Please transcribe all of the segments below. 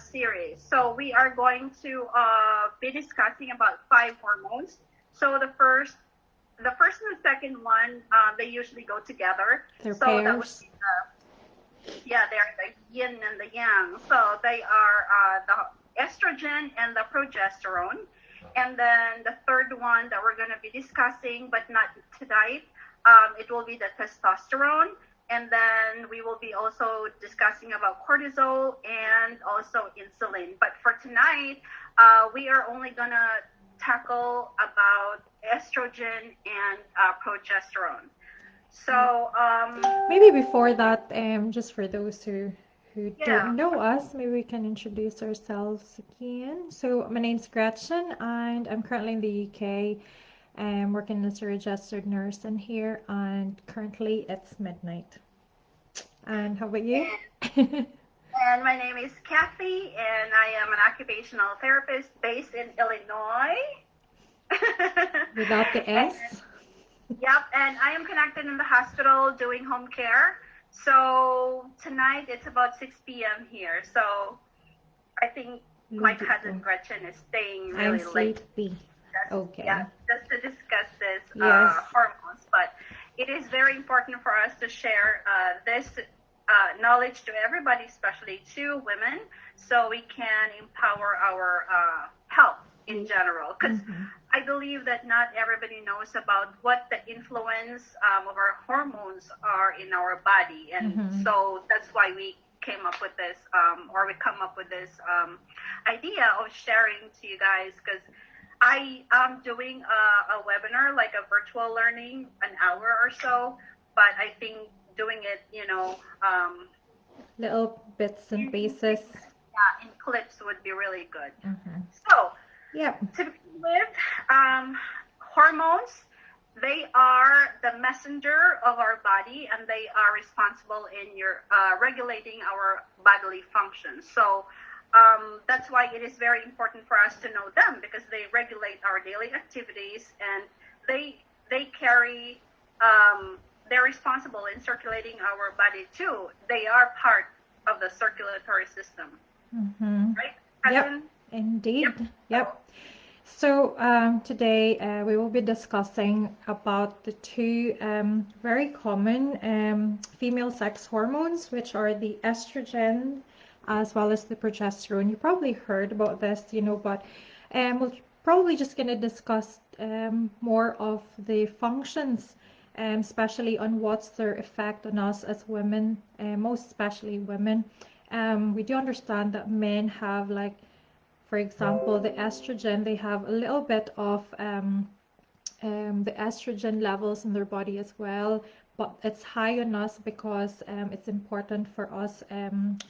series. So we are going to be discussing about 5 hormones. So the first and the second one, they usually go together. They're So that would pairs. be yeah, they're the yin and the yang. So they are the estrogen and the progesterone. And then the third one that we're going to be discussing, but not tonight, it will be the testosterone. And then we will be also discussing about cortisol and also insulin. But for tonight, we are only going to tackle about estrogen and progesterone. So, Maybe before that, just for those who yeah. don't know us, maybe we can introduce ourselves again. So my name's Gretchen, and I'm currently in the UK. I'm working as a registered nurse in here, and currently it's midnight. And how about you? And my name is Kathy, and I am an occupational therapist based in Illinois. Without the And S? yep, and I am connected in the hospital doing home care. So tonight it's about 6 p.m. here. So I think my cousin Ludito. Gretchen is staying I'm really late. sleepy. Just, Okay. yeah, just to discuss this Yes. hormones. But it is very important for us to share this knowledge to everybody, especially to women, so we can empower our health in general. Because I believe that not everybody knows about what the influence of our hormones are in our body, and so that's why we came up with this, or we come up with this idea of sharing to you guys, because I am doing a webinar, like a virtual learning, an hour or so, but I think doing it, Little bits and in pieces. yeah, in clips would be really good. Mm-hmm. So, Yep. to begin with, hormones, they are the messenger of our body, and they are responsible in your regulating our bodily functions. So that's why it is very important for us to know them, because they regulate our daily activities, and they carry they're responsible in circulating our body too. They are part of the circulatory system, right? Yep, Cousin? indeed. Yep. Yep. So today we will be discussing about the two very common female sex hormones, which are the estrogen as well as the progesterone. You probably heard about this, but we're probably just going to discuss more of the functions, especially on what's their effect on us as women, most especially women. We do understand that men have, like, for example, the estrogen, they have a little bit of the estrogen levels in their body as well, but it's high on us because it's important for us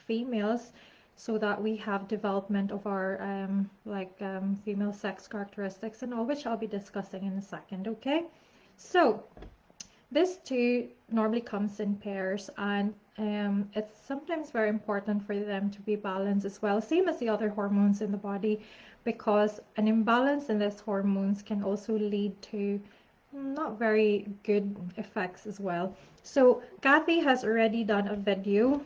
females, so that we have development of our female sex characteristics and all, which I'll be discussing in a second. Okay, so this too normally comes in pairs, and it's sometimes very important for them to be balanced as well, same as the other hormones in the body, because an imbalance in these hormones can also lead to not very good effects as well. So Kathy has already done a video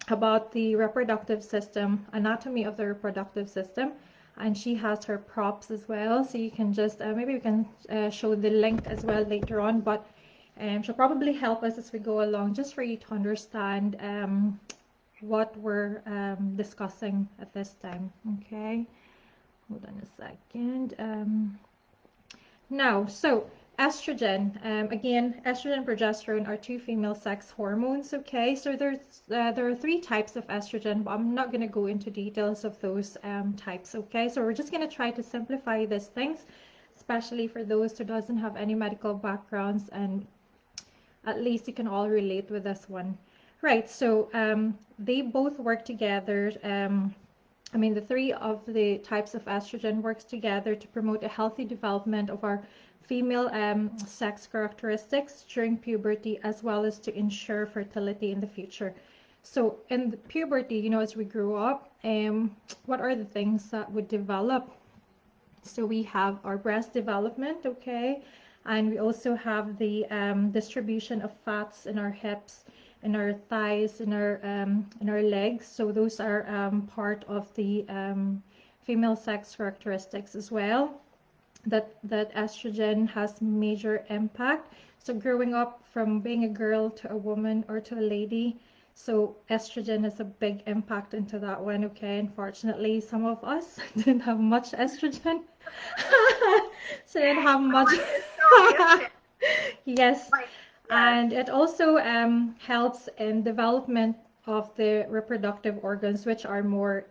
about the reproductive system, anatomy of the reproductive system, and she has her props as well, so you can just maybe we can show the link as well later on, but she'll probably help us as we go along, just for you to understand what we're discussing at this time. Okay, hold on a second. Now, so estrogen, again, estrogen and progesterone are two female sex hormones. Okay, so there are 3 types of estrogen, but I'm not going to go into details of those types. Okay, so we're just going to try to simplify these things, especially for those who doesn't have any medical backgrounds, and at least you can all relate with this one. Right, so they both work together. The 3 of the types of estrogen works together to promote a healthy development of our female sex characteristics during puberty, as well as to ensure fertility in the future. So in the puberty, as we grow up, what are the things that would develop? So we have our breast development, okay, and we also have the distribution of fats in our hips, in our thighs, in our legs. So those are part of the female sex characteristics as well. That estrogen has major impact. So growing up from being a girl to a woman or to a lady, so estrogen has a big impact into that one. Okay, unfortunately, some of us didn't have much estrogen, so didn't have much. Yes, and it also helps in development of the reproductive organs, which are more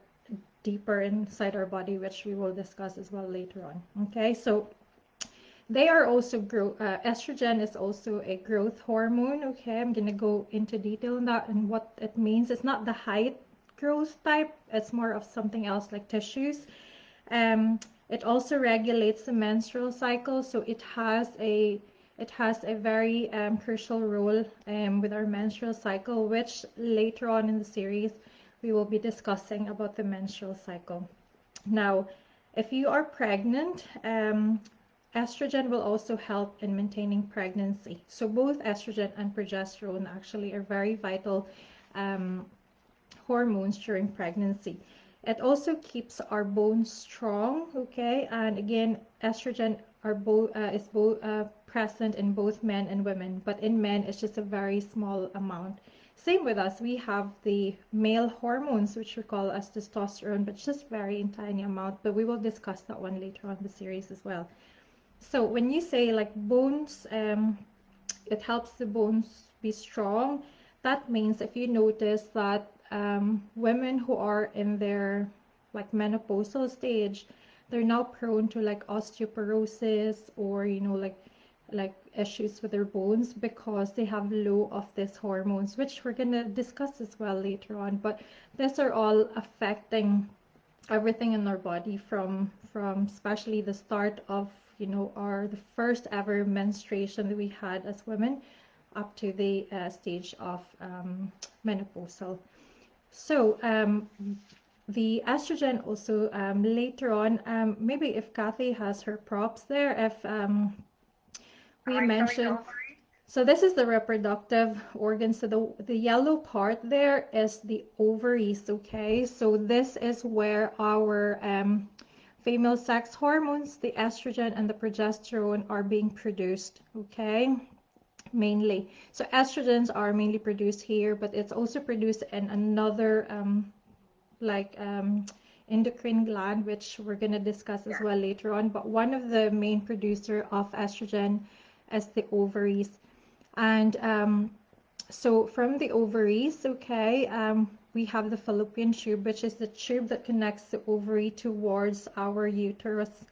deeper inside our body, which we will discuss as well later on. Okay, so they are also estrogen is also a growth hormone. Okay, I'm gonna go into detail on that and what it means. It's not the height growth type, it's more of something else like tissues. um, it also regulates the menstrual cycle, so it has a very crucial role with our menstrual cycle, which later on in the series we will be discussing about the menstrual cycle. Now, if you are pregnant, estrogen will also help in maintaining pregnancy. So both estrogen and progesterone actually are very vital um, hormones during pregnancy. It also keeps our bones strong, okay? And again, estrogen is both present in both men and women, but in men it's just a very small amount. Same with us, we have the male hormones, which we call as testosterone, but just very in tiny amount. But we will discuss that one later on in the series as well. So when you say like bones, it helps the bones be strong. That means if you notice that women who are in their like menopausal stage, they're now prone to like osteoporosis or like issues with their bones because they have low of these hormones, which we're gonna discuss as well later on. But these are all affecting everything in our body from especially the start of our the first ever menstruation that we had as women up to the stage of menopausal. So the estrogen also later on, maybe if Kathy has her props there, if we mentioned, so this is the reproductive organ. So the yellow part there is the ovaries, okay? So this is where our female sex hormones, the estrogen and the progesterone, are being produced, okay? Mainly. So estrogens are mainly produced here, but it's also produced in another like endocrine gland, which we're going to discuss as well later on. But one of the main producer of estrogen is the ovaries. And so from the ovaries, okay, we have the fallopian tube, which is the tube that connects the ovary towards our uterus.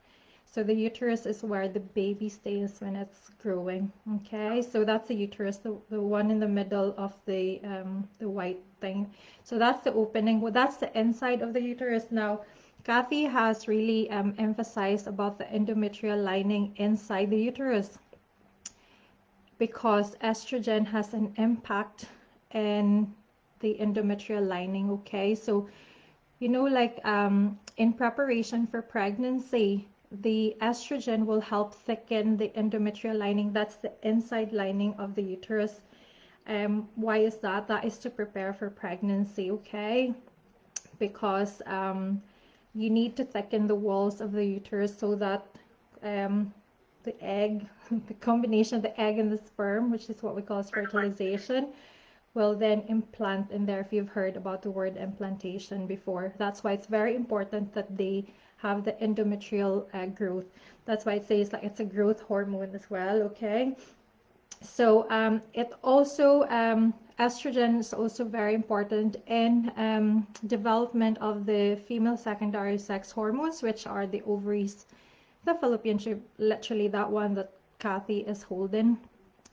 So the uterus is where the baby stays when it's growing. Okay, so that's the uterus, the one in the middle of the white thing. So that's the opening. Well, that's the inside of the uterus. Now, Kathy has really emphasized about the endometrial lining inside the uterus, because estrogen has an impact in the endometrial lining. Okay, so like in preparation for pregnancy, the estrogen will help thicken the endometrial lining. That's the inside lining of the uterus. Why is that? That is to prepare for pregnancy, okay? Because you need to thicken the walls of the uterus so that the egg, the combination of the egg and the sperm, which is what we call fertilization, will then implant in there. If you've heard about the word implantation before, that's why it's very important that they have the endometrial growth. That's why it says like it's a growth hormone as well, okay? So it also estrogen is also very important in development of the female secondary sex hormones, which are the ovaries, the fallopian tube, literally that one that Kathy is holding,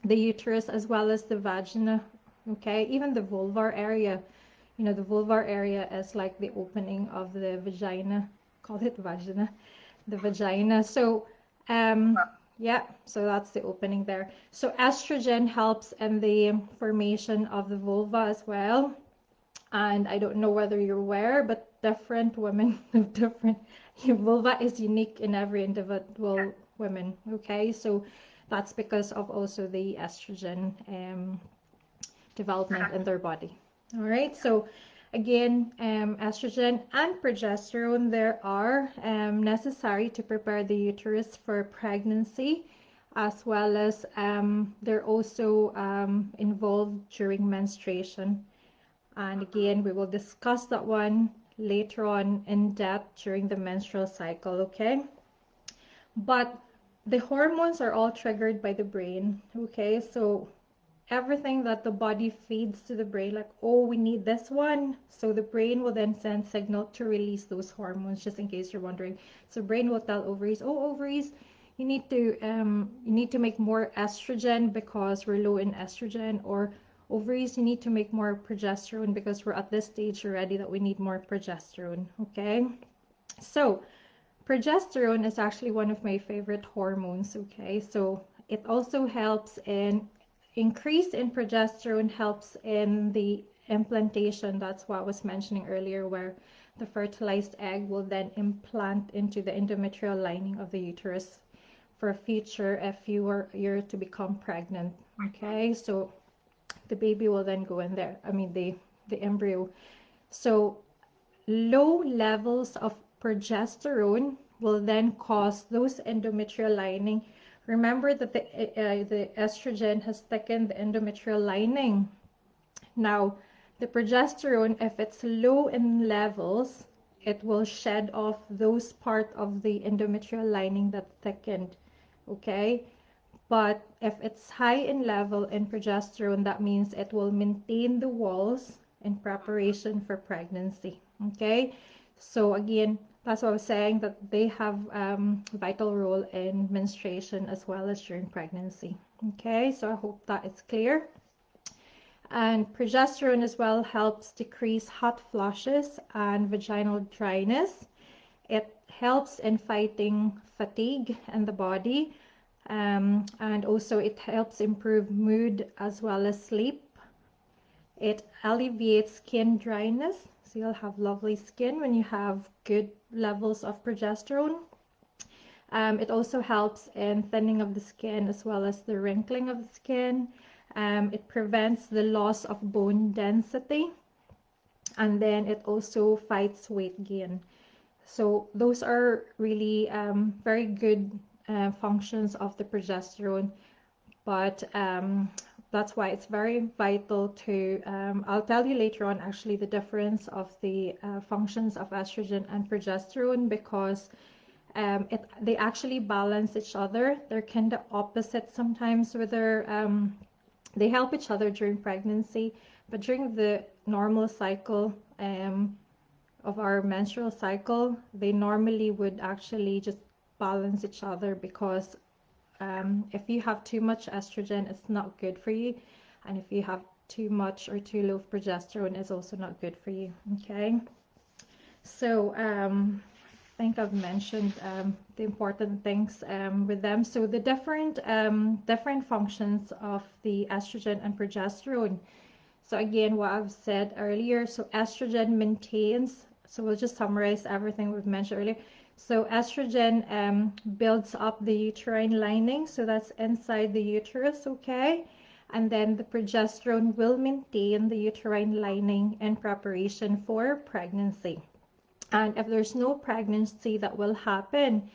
the uterus, as well as the vagina, okay? Even the vulvar area, the vulvar area is like the opening of the vagina, call it vagina, the vagina. So yeah, so that's the opening there. So estrogen helps in the formation of the vulva as well. And I don't know whether you're aware, but different women have different, your vulva is unique in every individual woman, okay? So that's because of also the estrogen development in their body. All right, so again, estrogen and progesterone there are necessary to prepare the uterus for pregnancy, as well as they're also involved during menstruation. And again, we will discuss that one later on in depth during the menstrual cycle, okay? But the hormones are all triggered by the brain, okay? So everything that the body feeds to the brain, like, oh, we need this one. So the brain will then send signal to release those hormones, just in case you're wondering. So brain will tell ovaries, oh, ovaries, you need to make more estrogen because we're low in estrogen, or ovaries, you need to make more progesterone because we're at this stage already that we need more progesterone, okay? So progesterone is actually one of my favorite hormones, okay? So it also helps in increase in progesterone helps in the implantation. That's what I was mentioning earlier, where the fertilized egg will then implant into the endometrial lining of the uterus for future if you're to become pregnant, okay? So the baby will then go in there. I mean the embryo. So low levels of progesterone will then cause those endometrial lining. Remember that the estrogen has thickened the endometrial lining. Now, the progesterone, if it's low in levels, it will shed off those part of the endometrial lining that thickened. Okay? But if it's high in level in progesterone, that means it will maintain the walls in preparation for pregnancy. Okay, so again, that's what I was saying, that they have vital role in menstruation as well as during pregnancy. Okay, so I hope that is clear. And progesterone as well helps decrease hot flushes and vaginal dryness. It helps in fighting fatigue in the body, and also it helps improve mood as well as sleep. It alleviates skin dryness, so you'll have lovely skin when you have good levels of progesterone. It also helps in thinning of the skin as well as the wrinkling of the skin. It prevents the loss of bone density, and then it also fights weight gain. So those are really very good functions of the progesterone, but that's why it's very vital to, I'll tell you later on actually the difference of the functions of estrogen and progesterone, because they actually balance each other. They're kind of opposite sometimes with their, they help each other during pregnancy, but during the normal cycle, of our menstrual cycle, they normally would actually just balance each other, because if you have too much estrogen, it's not good for you. And if you have too much or too low of progesterone, it's also not good for you. Okay. So I think I've mentioned the important things with them. So the different functions of the estrogen and progesterone. So again, what I've said earlier, so estrogen maintains, so we'll just summarize everything we've mentioned earlier. So estrogen builds up the uterine lining, so that's inside the uterus, okay? And then the progesterone will maintain the uterine lining in preparation for pregnancy. And if there's no pregnancy that will happen,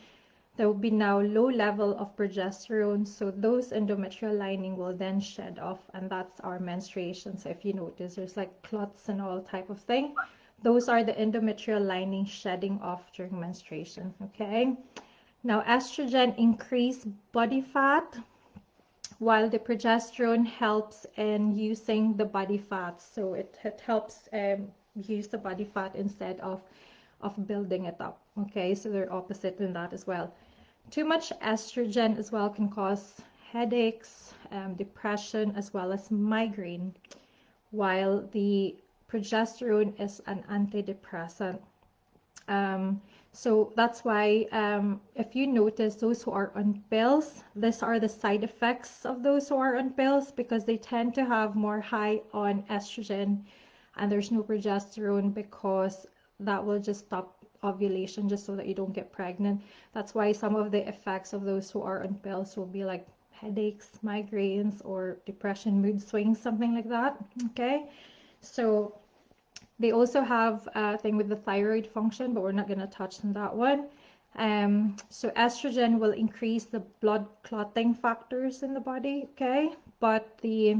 there will be now low level of progesterone, so those endometrial lining will then shed off, and that's our menstruation. So if you notice, there's like clots and all type of thing. Those are the endometrial lining shedding off during menstruation, okay? Now, estrogen increase body fat, while the progesterone helps in using the body fat. So it helps use the body fat instead of building it up, okay? So they're opposite in that as well. Too much estrogen as well can cause headaches, depression, as well as migraine, while the progesterone is an antidepressant. So that's why if you notice those who are on pills, these are the side effects of those who are on pills, because they tend to have more high on estrogen and there's no progesterone, because that will just stop ovulation just so that you don't get pregnant. That's why some of the effects of those who are on pills will be like headaches, migraines, or depression, mood swings, something like that. Okay, so they also have a thing with the thyroid function, but we're not going to touch on that one. So estrogen will increase the blood clotting factors in the body, okay? But the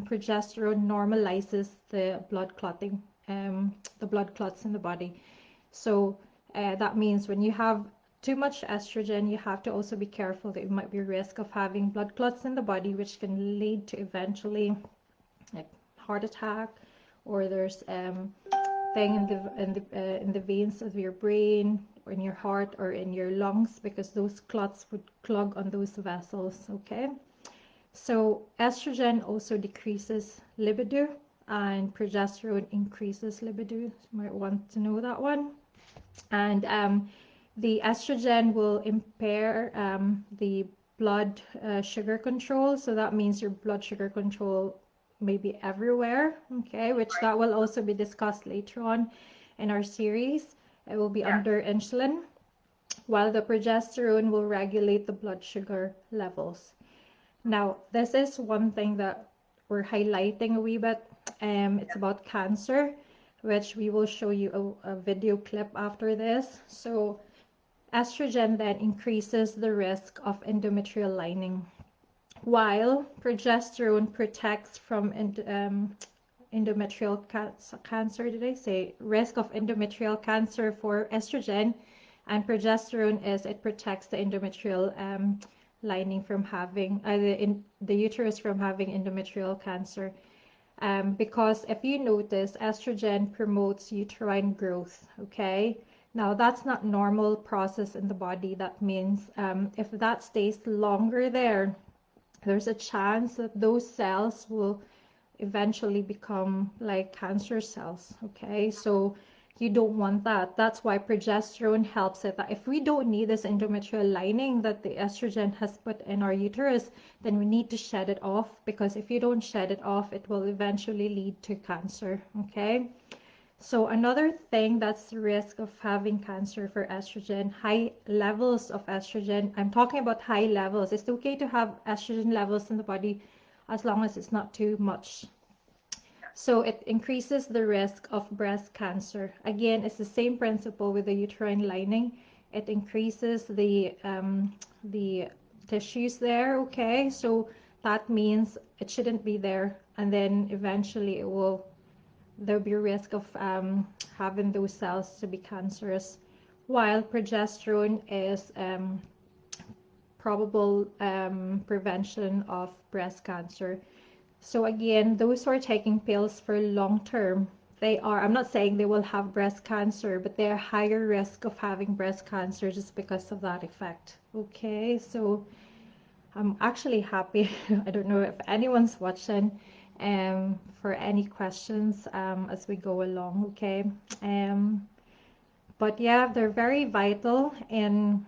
progesterone normalizes the blood clots in the body. So that means when you have too much estrogen, you have to also be careful that you might be at risk of having blood clots in the body, which can lead to eventually like heart attack, or there's thing in the veins of your brain or in your heart or in your lungs, because those clots would clog on those vessels. Okay, so estrogen also decreases libido and progesterone increases libido. You might want to know that one. And the estrogen will impair the blood sugar control, so that means your blood sugar control may be everywhere, okay, which Right. that will also be discussed later on in our series. It will be Yeah. under insulin, while the progesterone will regulate the blood sugar levels. Now, this is one thing that we're highlighting a wee bit. It's about cancer, which we will show you a video clip after this. So estrogen then increases the risk of endometrial lining, while progesterone protects from endometrial cancer. Did I say risk of endometrial cancer for estrogen? And progesterone is it protects the endometrial lining from having the uterus from having endometrial cancer. Because if you notice, estrogen promotes uterine growth. Okay, now that's not normal process in the body. That means if that stays longer there, there's a chance that those cells will eventually become like cancer cells. Okay, so you don't want that. That's why progesterone helps it. That if we don't need this endometrial lining that the estrogen has put in our uterus, then we need to shed it off, because if you don't shed it off, it will eventually lead to cancer. Okay, so another thing that's the risk of having cancer for estrogen, high levels of estrogen. I'm talking about high levels. It's okay to have estrogen levels in the body as long as it's not too much. So it increases the risk of breast cancer. Again, it's the same principle with the uterine lining. It increases the tissues there. Okay, so that means it shouldn't be there, and then eventually there'll be a risk of having those cells to be cancerous. While progesterone is probable prevention of breast cancer. So again, those who are taking pills for long term, I'm not saying they will have breast cancer, but they're higher risk of having breast cancer just because of that effect. Okay, so I'm actually happy. I don't know if anyone's watching for any questions as we go along, okay? But yeah, they're very vital in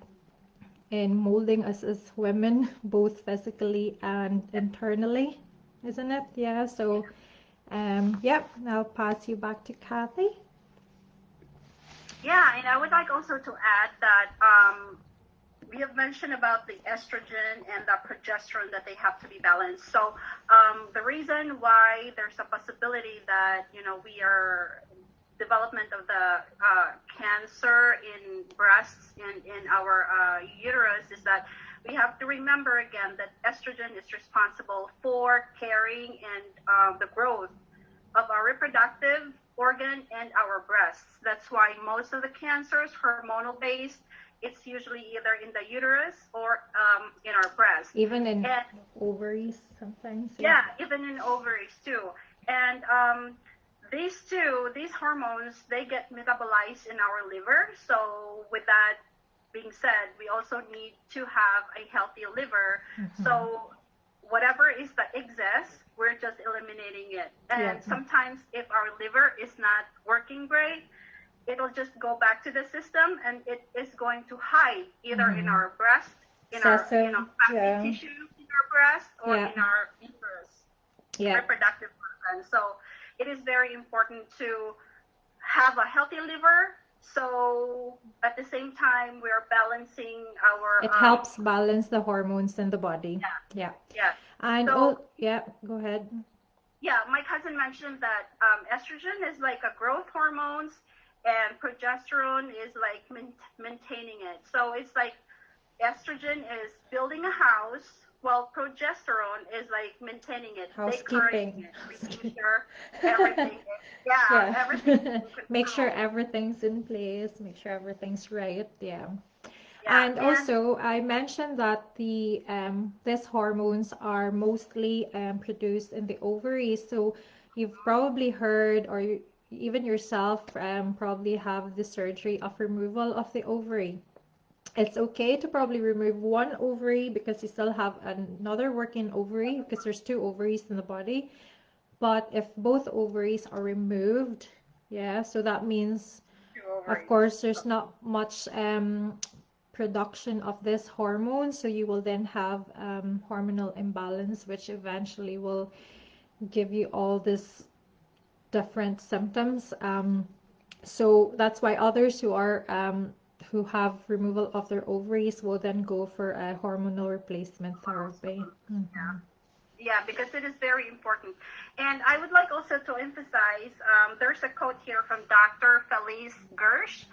molding us as women, both physically and internally, isn't it? Yeah, so yep, I'll pass you back to Kathy. Yeah, and I would like also to add that we have mentioned about the estrogen and the progesterone that they have to be balanced. So the reason why there's a possibility that we are development of the cancer in breasts and in our uterus is that we have to remember again that estrogen is responsible for carrying and the growth of our reproductive organ and our breasts. That's why most of the cancers, hormonal based, it's usually either in the uterus or in our breast. Even in ovaries sometimes. Yeah, even in ovaries too. And these hormones, they get metabolized in our liver. So with that being said, we also need to have a healthy liver. Mm-hmm. So whatever is the excess, we're just eliminating it. And sometimes if our liver is not working great, it'll just go back to the system and it is going to hide either in our breast, in our fatty tissue in our breast, or in our uterus, reproductive organ. So it is very important to have a healthy liver So at the same time, we're balancing our It helps balance the hormones in the body. yeah, Yeah. yeah. And So oh, yeah, go ahead. yeah, my cousin mentioned that estrogen is like a growth hormones, and progesterone is like maintaining it. So it's like estrogen is building a house, while progesterone is like maintaining it, decorating Housekeeping. it, making sure everything is, yeah, Yeah. everything is in Make sure control. everything's in place, make sure everything's right. Yeah. Yeah, And and also, I mentioned that these hormones are mostly produced in the ovaries. So you've probably heard, or even yourself probably have the surgery of removal of the ovary. It's okay to probably remove one ovary because you still have another working ovary because there's two ovaries in the body. But if both ovaries are removed, yeah, so that means, two of ovaries. course, there's not much production of this hormone, so you will then have hormonal imbalance, which eventually will give you all these different symptoms. So that's why others who have removal of their ovaries will then go for a hormonal replacement therapy. Yeah. Hmm. Yeah, because it is very important. And I would like also to emphasize there's a quote here from Dr. Felice Gersh.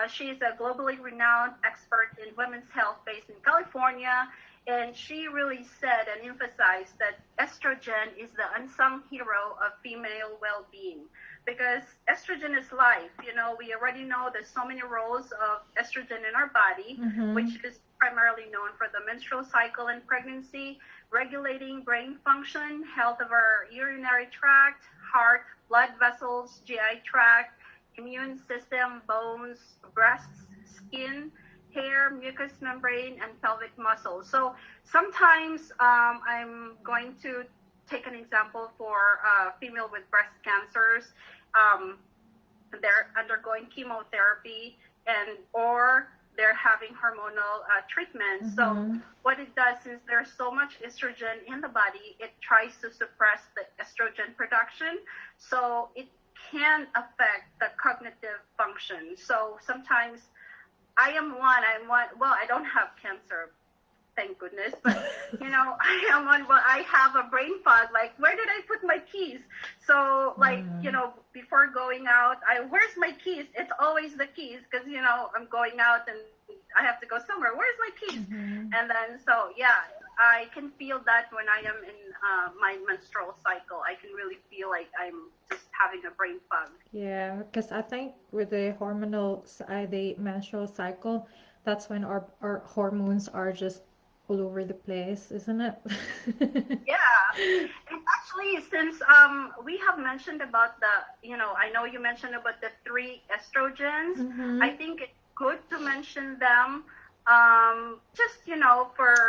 She's a globally renowned expert in women's health based in California. And she really said and emphasized that estrogen is the unsung hero of female well being, because estrogen is life. You know, we already know there's so many roles of estrogen in our body, Mm-hmm. which is primarily known for the menstrual cycle and pregnancy, regulating brain function, health of our urinary tract, heart, blood vessels, GI tract, immune system, bones, breasts, skin, hair, mucous membrane, and pelvic muscles. So sometimes I'm going to take an example for female with breast cancers. Um, they're undergoing chemotherapy, and or they're having hormonal treatment. So Mm-hmm. what it does, since there's so much estrogen in the body, it tries to suppress the estrogen production, so it can affect the cognitive function. So sometimes I'm one, well, I don't have cancer, thank goodness. But I am one. Well, I have a brain fog. Like, where did I put my keys? So, like, Mm. before going out, where's my keys? It's always the keys, because I'm going out and I have to go somewhere. Where's my keys? Mm-hmm. And then, so yeah, I can feel that when I am in my menstrual cycle. I can really feel like I'm just having a brain fog. Yeah, because I think with the menstrual cycle, that's when our hormones are just all over the place, isn't it? Yeah. And actually, since we have mentioned about I know you mentioned about the three estrogens. I Mm-hmm. think it's good to mention them, just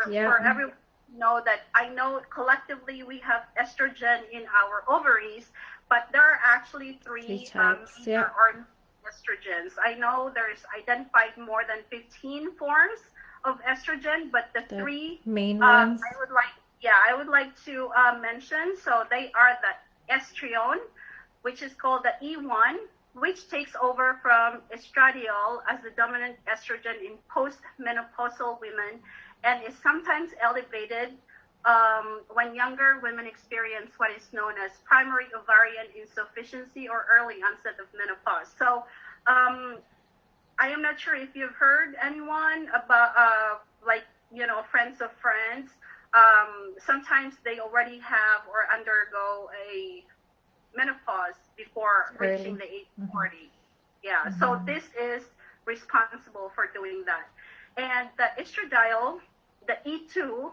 Yeah, for everyone to know that I know collectively we have estrogen in our ovaries, but there are actually three three types. major Yeah, or estrogens. I know there's identified more than 15 forms of estrogen, but the the three main ones. I would like to mention. So they are the estrione, which is called the E1, which takes over from estradiol as the dominant estrogen in postmenopausal women, and is sometimes elevated when younger women experience what is known as primary ovarian insufficiency or early onset of menopause. So um, I am not sure if you've heard anyone about, like, friends of friends. Sometimes they already have or undergo a menopause before reaching Early. the age of Mm-hmm. 40. Yeah, so Mm-hmm. this is responsible for doing that. And the estradiol, the E2,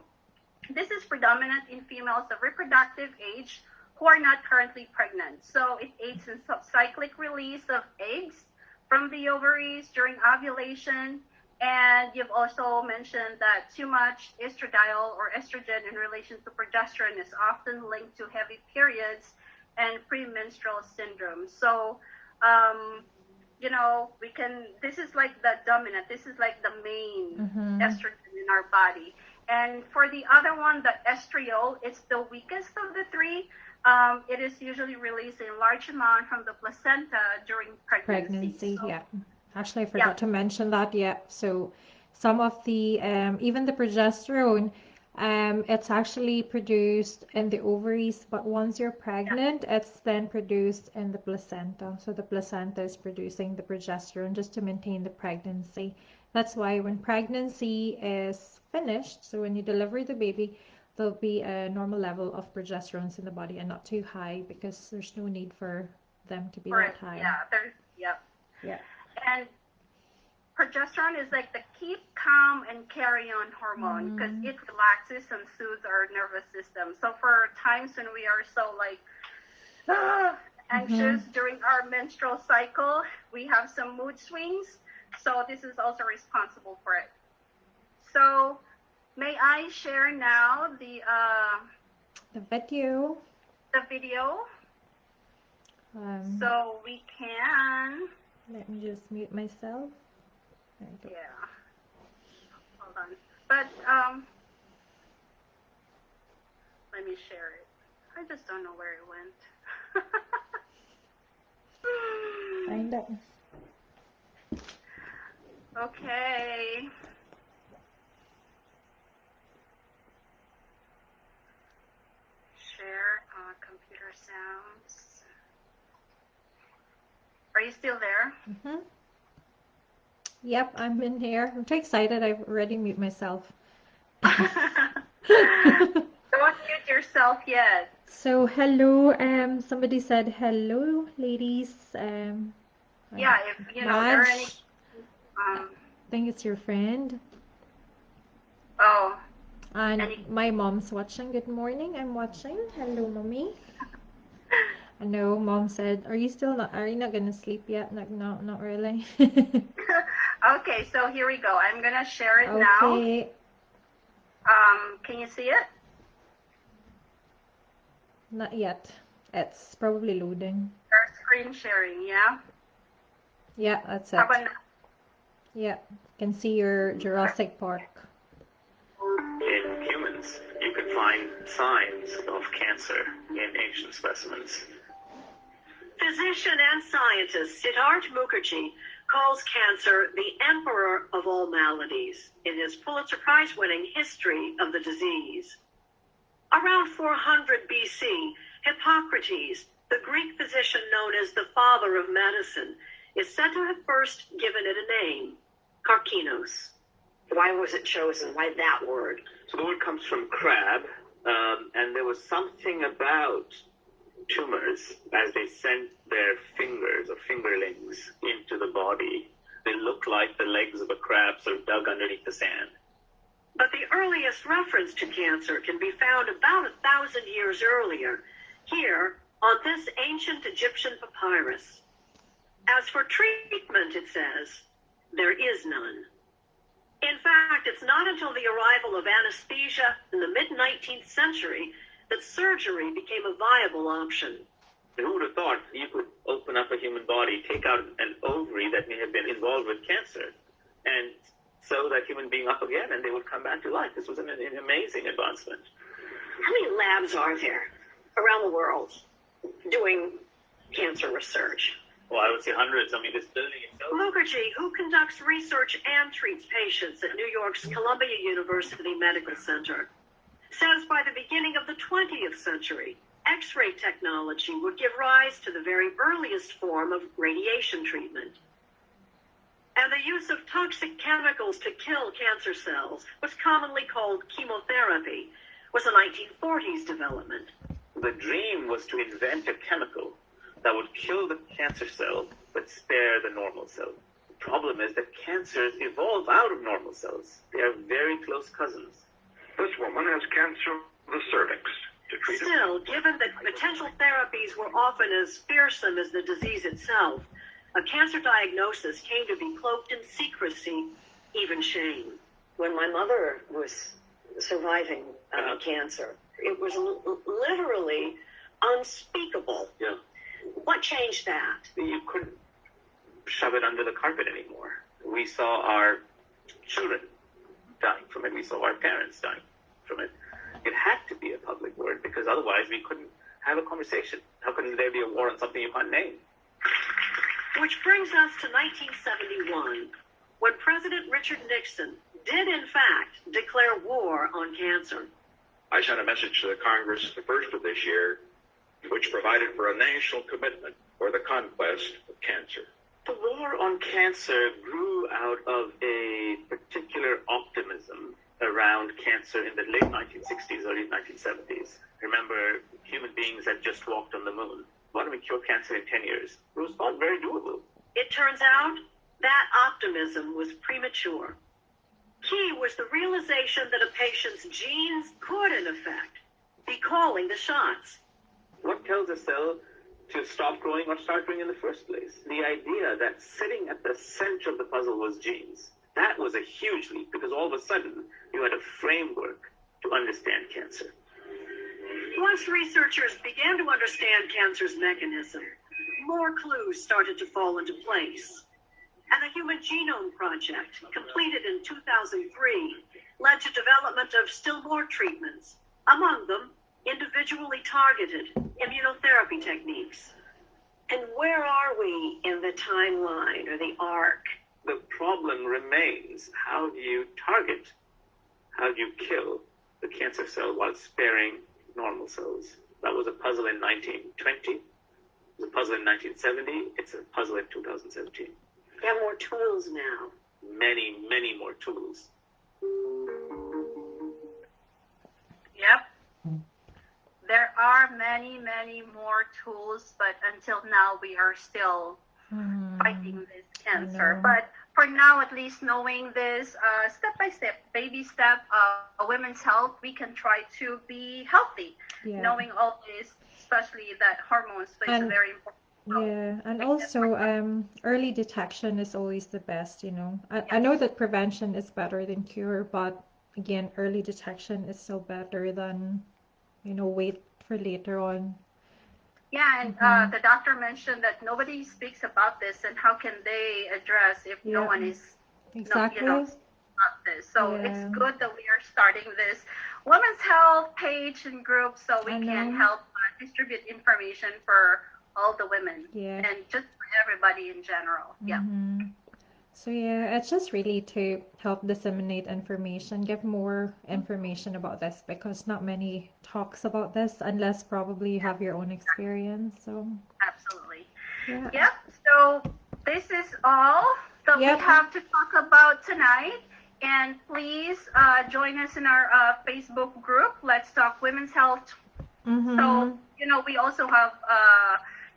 this is predominant in females of reproductive age who are not currently pregnant. So it aids in cyclic release of eggs from the ovaries during ovulation. And you've also mentioned that too much estradiol or estrogen in relation to progesterone is often linked to heavy periods and premenstrual syndrome. So, um, this is like the dominant, this is like the main Mm-hmm. estrogen in our body. And for the other one, the estriol, it's the weakest of the three. It is usually released in large amount from the placenta during pregnancy. Pregnancy. So Yeah. Actually, I Yeah, forgot to mention that. Yeah. So some of the even the progesterone, it's actually produced in the ovaries, but once you're yeah, pregnant, it's then produced in the placenta. So the placenta is producing the progesterone just to maintain the pregnancy. That's why when pregnancy is finished, so when you deliver the baby, there'll be a normal level of progesterones in the body and not too high because there's no need for them to be for that it. high. Yeah, there's, yeah. Yeah. And progesterone is like the keep calm and carry on hormone because Mm. it relaxes and soothes our nervous system. So for times when we are so like Mm-hmm. anxious during our menstrual cycle, we have some mood swings. So this is also responsible for it. So may I share now The video. the video Um, so we can, Let me just mute myself. There you go. yeah, hold on. But let me share it. I just don't know where it went. Find it. Okay. Share computer sounds. Are you still there? Mm-hmm. Yep, I'm in here. I'm too excited. I've already mute myself. Don't mute yourself yet. So hello. Somebody said hello, ladies. Yeah, if you know there are any. Madge. I Um. think it's your friend. Oh, And any. my mom's watching. Good morning. I'm watching. Hello, mommy. I know mom said, are you not gonna sleep yet? Like, no, not really. Okay, so here we go. I'm gonna share it now. Okay, Can you see it? not yet. It's probably loading. Or screen sharing, yeah. Yeah, that's How it. about Yeah, can see your Jurassic Park. In humans, you can find signs of cancer in ancient specimens. Physician and scientist Siddharth Mukherjee calls cancer the emperor of all maladies in his Pulitzer Prize-winning History of the Disease. Around 400 BC, Hippocrates, the Greek physician known as the father of medicine, is said to have first given it a name, carcinos. Why was it chosen? Why that word? So the word comes from crab, and there was something about tumors as they sent their fingers or fingerlings into the body. They looked like the legs of a crab sort of dug underneath the sand. But the earliest reference to cancer can be found about 1,000 years earlier, here on this ancient Egyptian papyrus. As for treatment, it says, there is none. In fact, it's not until the arrival of anesthesia in the mid-19th century that surgery became a viable option. Who would have thought you could open up a human body, take out an ovary that may have been involved with cancer, and sew that human being up again, and they would come back to life? This was an amazing advancement. How many labs are there around the world doing cancer research? Well, I would say hundreds. I mean, this building itself. Mukherjee, who conducts research and treats patients at New York's Columbia University Medical Center, says by the beginning of the 20th century, X-ray technology would give rise to the very earliest form of radiation treatment. And the use of toxic chemicals to kill cancer cells, what's commonly called chemotherapy, was a 1940s development. The dream was to invent a chemical that would kill the cancer cell but spare the normal cell. The problem is that cancers evolve out of normal cells. They are very close cousins. This woman has cancer of the cervix. To treat it, Still, given that potential therapies were often as fearsome as the disease itself, a cancer diagnosis came to be cloaked in secrecy, even shame. When my mother was surviving cancer, it was literally unspeakable. Yeah. What changed that? You couldn't shove it under the carpet anymore. We saw our children dying from it. We saw our parents dying from it. It had to be a public word because otherwise we couldn't have a conversation. How can there be a war on something you can't name? Which brings us to 1971, when President Richard Nixon did in fact declare war on cancer. I sent a message to the Congress the first of this year, which provided for a national commitment for the conquest of cancer. The war on cancer grew out of a particular optimism around cancer in the late 1960s, early 1970s. Remember, human beings had just walked on the moon. Why don't we cure cancer in 10 years? It was thought very doable. It turns out that optimism was premature. Key was the realization that a patient's genes could, in effect, be calling the shots. What tells a cell to stop growing or start growing in the first place? The idea that sitting at the center of the puzzle was genes. That was a huge leap, because all of a sudden you had a framework to understand cancer. Once researchers began to understand cancer's mechanism, more clues started to fall into place. And the Human Genome Project, completed in 2003, led to development of still more treatments, among them individually targeted immunotherapy techniques. And where are we in the timeline or the arc? The problem remains, how do you target, how do you kill the cancer cell while sparing normal cells? That was a puzzle in 1920, it was a puzzle in 1970, it's a puzzle in 2017. We have more tools now. Many, many more tools. Yep. There are many, many more tools, but until now we are still fighting this cancer. But for now, at least knowing this step by step, baby step, women's health, we can try to be healthy. Yeah. Knowing all this, especially that hormones plays a very important role. Yeah, and also early detection is always the best, you know. I know that prevention is better than cure, but again, early detection is still better than, you know, wait for later on. Yeah, and the doctor mentioned that nobody speaks about this, and how can they address if no one is, exactly. about this? So it's good that we are starting this women's health page and group, so we can help distribute information for all the women and just for everybody in general. Yeah. So yeah, it's just really to help disseminate information, give more information about this, because not many talks about this unless probably you have your own experience. So absolutely. Yeah. Yep. So this is all that we have to talk about tonight. And please join us in our Facebook group, Let's Talk Women's Health. So, you know, we also have,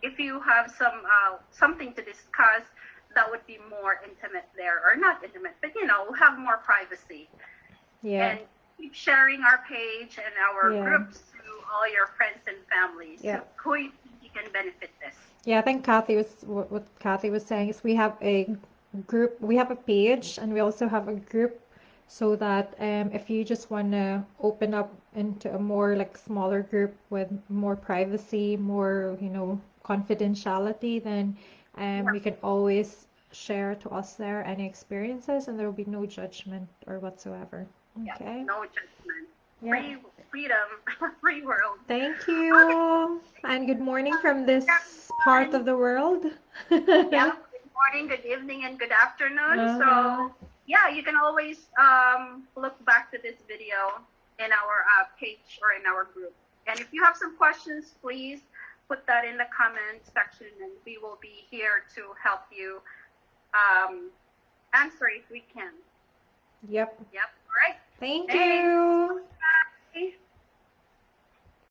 if you have something to discuss, that would be more intimate there, or not intimate, but, you know, have more privacy. Yeah. And keep sharing our page and our groups to all your friends and families who you think you can benefit this. Yeah, I think what Kathy was saying is we have a group, we have a page, and we also have a group, so that if you just want to open up into a more like smaller group with more privacy, more, you know, confidentiality, then you can always share to us there any experiences, and there will be no judgment or whatsoever. Okay. No judgment. Freedom, free world. Thank you. And good morning from this part of the world. Good morning, good evening, and good afternoon. So yeah, you can always look back to this video in our page or in our group. And if you have some questions, please put that in the comment section, and we will be here to help you answer if we can. Yep. All right. Thank you. Bye.